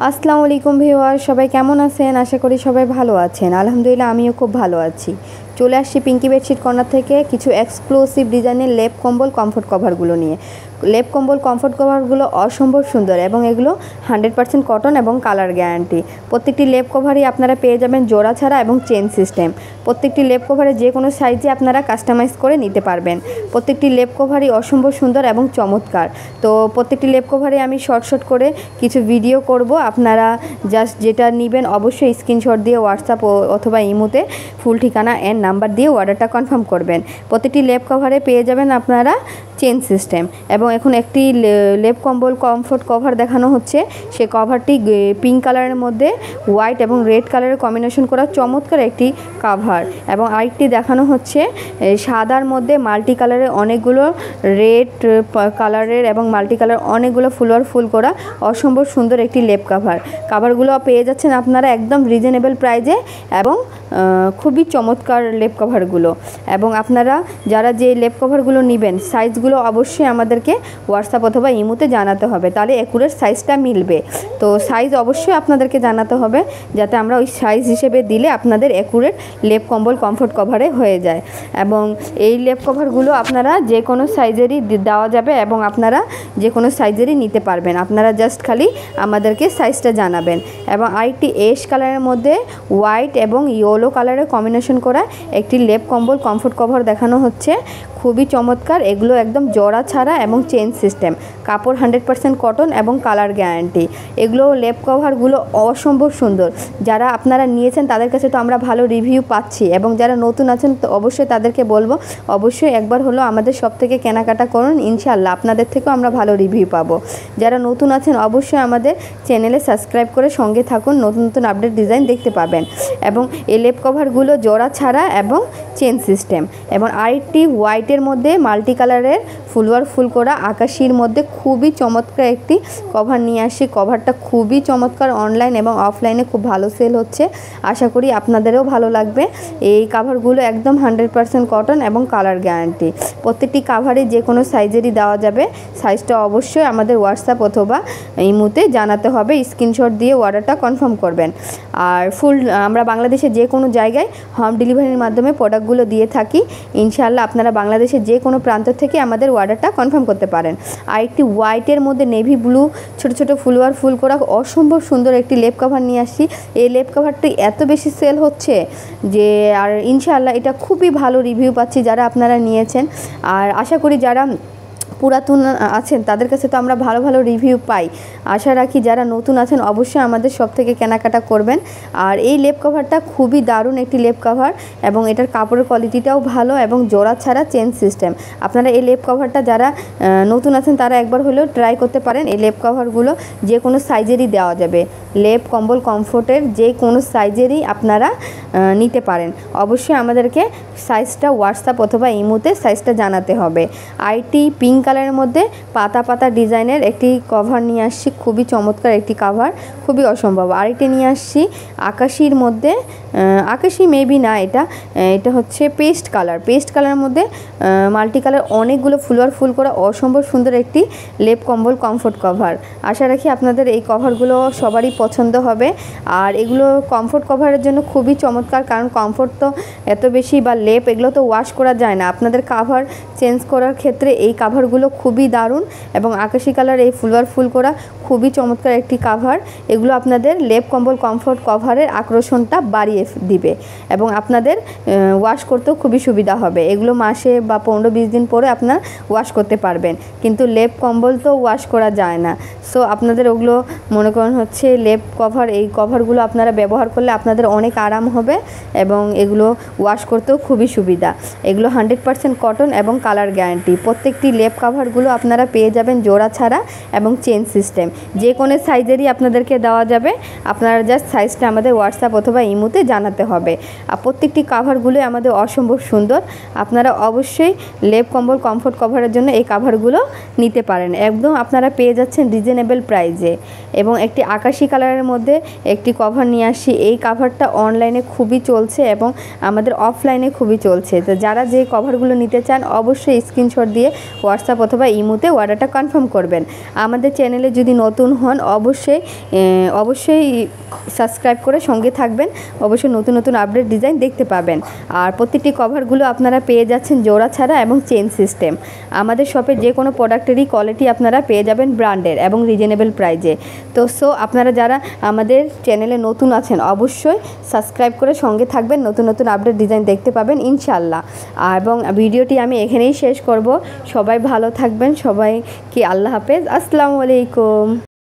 আসসালামু আলাইকুম ভিউয়ার, সবাই কেমন আছেন? আশা করি সবাই ভালো আছেন। আলহামদুলিল্লাহ আমিও খুব ভালো আছি। চলে আসছি পিঙ্কি বেডশিট কর্নার থেকে কিছু এক্সক্লুসিভ ডিজাইনের লেপ কম্বল কমফোর্ট কভারগুলো নিয়ে। লেপ কম্বল কমফোর্ট কভারগুলো অসম্ভব সুন্দর এবং এগুলো 100% কটন এবং কালার গ্যারান্টি। প্রত্যেকটি লেপ কভারই আপনারা পেয়ে যাবেন জোড়া ছাড়া এবং চেন সিস্টেম। প্রত্যেকটি লেপ কভারে যে কোনো সাইজে আপনারা কাস্টমাইজ করে নিতে পারবেন। প্রত্যেকটি লেপ কভারই অসম্ভব সুন্দর এবং চমৎকার। তো প্রত্যেকটি লেপ কভারে আমি শর্ট করে কিছু ভিডিও করব। আপনারা জাস্ট যেটা নেবেন অবশ্যই স্ক্রিনশট দিয়ে হোয়াটসঅ্যাপ অথবা ইমোতে ফুল ঠিকানা অ্যান্ড নাম্বার দিয়ে অর্ডারটা কনফার্ম করবেন। প্রতিটি লেপ কভারে পেয়ে যাবেন আপনারা চেন সিস্টেম। এবং এখন একটি লেপ কম্বল কমফোর্ট কভার দেখানো হচ্ছে। সে কভারটি পিঙ্ক কালারের মধ্যে হোয়াইট এবং রেড কালারের কম্বিনেশন করা চমৎকার একটি কভার। এবং আরেকটি দেখানো হচ্ছে সাদার মধ্যে মাল্টি কালারের অনেকগুলো রেড কালারের এবং মাল্টি কালার অনেকগুলো ফুল করা অসম্ভব সুন্দর একটি লেপ কাভারগুলো পেয়ে যাচ্ছেন আপনারা একদম রিজনেবল প্রাইজে এবং খুবই চমৎকার লেপ কভারগুলো। এবং আপনারা যারা যে লেপ কভারগুলো নেবেন সাইজগুলো অবশ্যই আমাদেরকে হোয়াটসঅ্যাপ অথবা ইমোতে জানাতে হবে, তাহলে অ্যাকুরেট সাইজটা মিলবে। তো সাইজ অবশ্যই আপনাদেরকে জানাতে হবে যাতে আমরা ওই সাইজ হিসেবে দিলে আপনাদের অ্যাকুরেট লেপ কম্বল কমফোর্ট কভারে হয়ে যায়। এবং এই লেপ কভারগুলো আপনারা যে কোনো সাইজেরই দেওয়া যাবে এবং আপনারা যে কোনো সাইজেরই নিতে পারবেন। আপনারা জাস্ট খালি আমাদেরকে সাইজটা জানাবেন। এবং আরেকটি অ্যাশ কালারের মধ্যে হোয়াইট এবং ইয়েলো কালারের কম্বিনেশন করা একটি লেপ কম্বল কমফোর্ট কভার দেখানো হচ্ছে, খুবই চমৎকার। এগুলো একদম জোড়া ছাড়া এবং চেন সিস্টেম, কাপড় 100% কটন এবং কালার গ্যারান্টি। এগুলো লেপ কভারগুলো অসম্ভব সুন্দর। যারা আপনারা নিয়েছেন তাদের কাছে তো আমরা ভালো রিভিউ পাচ্ছি এবং যারা নতুন আছেন তো অবশ্যই তাদেরকে বলবো অবশ্যই একবার হলো আমাদের শপ থেকে কেনাকাটা করুন, ইনশাআল্লাহ আপনাদের থেকেও আমরা ভালো রিভিউ পাবো। যারা নতুন আছেন অবশ্যই আমাদের চ্যানেলে সাবস্ক্রাইব করে সঙ্গে থাকুন, নতুন আপডেট ডিজাইন দেখতে পাবেন। এবং এই লেপ কভারগুলো জোড়া ছাড়া এবং চেন সিস্টেম। এবং আরেকটি হোয়াইটের মধ্যে মাল্টি কালারের ফুল করা আকাশির মধ্যে খুবই চমৎকার একটি কভার নিয়ে আসি। কভারটা খুবই চমৎকার, অনলাইন এবং অফলাইনে খুব ভালো সেল হচ্ছে। আশা করি আপনাদেরও ভালো লাগবে। এই কাভারগুলো একদম 100% কটন এবং কালার গ্যারান্টি। প্রত্যেকটি কাভারে যে কোনো সাইজেরই দেওয়া যাবে। সাইজটা অবশ্যই আমাদের হোয়াটসঅ্যাপ অথবা ইমোতে জানাতে হবে, স্ক্রিনশট দিয়ে অর্ডারটা কনফার্ম করবেন। আর আমরা বাংলাদেশে যে কোনো জায়গায় হোম ডেলিভারির মাধ্যমে প্রোডাক্টগুলো দিয়ে থাকি। ইনশাআল্লাহ আপনারা বাংলাদেশের যে কোনো প্রান্ত থেকে আমাদের অর্ডারটা কনফার্ম করতে পারেন। আর একটি হোয়াইটের মধ্যে নেভি ব্লু ছোট ফুল করা অসম্ভব সুন্দর একটি লেপ কভার নিয়ে আসছি। এই লেপ কভারটি এত বেশি সেল হচ্ছে যে আর ইনশাআল্লাহ এটা খুবই ভালো রিভিউ পাচ্ছি যারা আপনারা নিয়েছেন। আর আশা করি যারা পুরাতন আছেন তাদের কাছে তো আমরা ভালো রিভিউ পাই। আশা রাখি যারা নতুন আছেন অবশ্যই আমাদের সব থেকে কেনাকাটা করবেন। আর এই লেপ কভারটা খুবই দারুণ একটি লেপ কভার এবং এটার কাপড়ের কোয়ালিটিটাও ভালো এবং জোড়া ছাড়া চেন সিস্টেম। আপনারা এই লেপ কভারটা যারা নতুন আছেন তারা একবার হলেও ট্রাই করতে পারেন। এই লেপ কভারগুলো যে কোনো সাইজেরই দেওয়া যাবে। লেপ কম্বল কমফোর্টের যে কোনো সাইজেরই আপনারা নিতে পারেন। অবশ্যই আমাদেরকে সাইজটা হোয়াটসঅ্যাপ অথবা ইমোতে সাইজটা জানাতে হবে। আইটি পিঙ্ক কালারের মধ্যে পাতা ডিজাইনের একটি কভার নিয়ে আসছি, খুবই চমৎকার একটি কভার, খুবই অসম্ভব। আরেকটি নিয়ে আসছি আকাশির মধ্যে, আকাশি মেবি না, এটা হচ্ছে পেস্ট কালারের মধ্যে মাল্টি কালার অনেকগুলো ফুল করা অসম্ভব সুন্দর একটি লেপ কম্বল কমফোর্ট কভার। আশা রাখি আপনাদের এই কভারগুলো সবারই পছন্দ হবে। আর এগুলো কমফোর্ট কভারের জন্য খুবই চমৎকার, কারণ কমফোর্ট তো এত বেশি বা লেপ এগুলো তো ওয়াশ করা যায় না। আপনাদের কাভার চেঞ্জ করার ক্ষেত্রে এই কাভারগুলো খুবই দারুণ এবং আকাশি কালার এই ফুল করা খুবই চমৎকার একটি কাভার। এগুলো আপনাদের লেপ কম্বল কমফোর্ট কভারের আকর্ষণটা বাড়িয়ে দিবে এবং আপনাদের ওয়াশ করতেও খুবই সুবিধা হবে। এগুলো মাসে বা 15-20 দিন পরে আপনার ওয়াশ করতে পারবেন, কিন্তু লেপ কম্বল তো ওয়াশ করা যায় না। সো আপনাদের ওগুলো মনে করেন হচ্ছে লেপ কভার, এই কভারগুলো আপনারা ব্যবহার করলে আপনাদের অনেক আরাম হবে এবং এগুলো ওয়াশ করতেও খুবই সুবিধা। এগুলো 100% কটন এবং কালার গ্যারান্টি। প্রত্যেকটি লেপ কভারগুলো আপনারা পেয়ে যাবেন জোড়া ছাড়া এবং চেন সিস্টেম। যে কোনো সাইজেরই আপনাদেরকে দেওয়া যাবে। আপনারা জাস্ট সাইজটা আমাদের হোয়াটসঅ্যাপ অথবা ইমোতে জানাতে হবে। আর প্রত্যেকটি কাভারগুলো আমাদের অসম্ভব সুন্দর। আপনারা অবশ্যই লেপ কম্বল কমফোর্ট কভারের জন্য এই কাভারগুলো নিতে পারেন। একদম আপনারা পেয়ে যাচ্ছেন রিজনেবল প্রাইজে। এবং একটি আকাশি কালার কালারের মধ্যে একটি কভার নিয়ে আসি। এই কভারটা অনলাইনে খুবই চলছে এবং আমাদের অফলাইনে খুবই চলছে। তো যারা যে কভারগুলো নিতে চান অবশ্যই স্ক্রিনশট দিয়ে হোয়াটসঅ্যাপ অথবা ইমোতে অর্ডারটা কনফার্ম করবেন। আমাদের চ্যানেলে যদি নতুন হন অবশ্যই সাবস্ক্রাইব করে সঙ্গে থাকবেন। অবশ্যই নতুন নতুন আপডেট ডিজাইন দেখতে পাবেন। আর প্রতিটি কভারগুলো আপনারা পেয়ে যাচ্ছেন জোড়া ছাড়া এবং চেন সিস্টেম। আমাদের শপে যে কোনো প্রোডাক্টেরই কোয়ালিটি আপনারা পেয়ে যাবেন ব্র্যান্ডের এবং রিজনেবল প্রাইজে। তো আপনারা যারা আমাদের চ্যানেলে নতুন আছেন অবশ্যই সাবস্ক্রাইব করে সঙ্গে থাকবেন, নতুন নতুন আপডেট ডিজাইন দেখতে পাবেন ইনশাআল্লাহ। এবং ভিডিওটি আমি এখানেই শেষ করব। সবাই ভালো থাকবেন, সবাইকে আল্লাহ হাফেজ, আসসালামু আলাইকুম।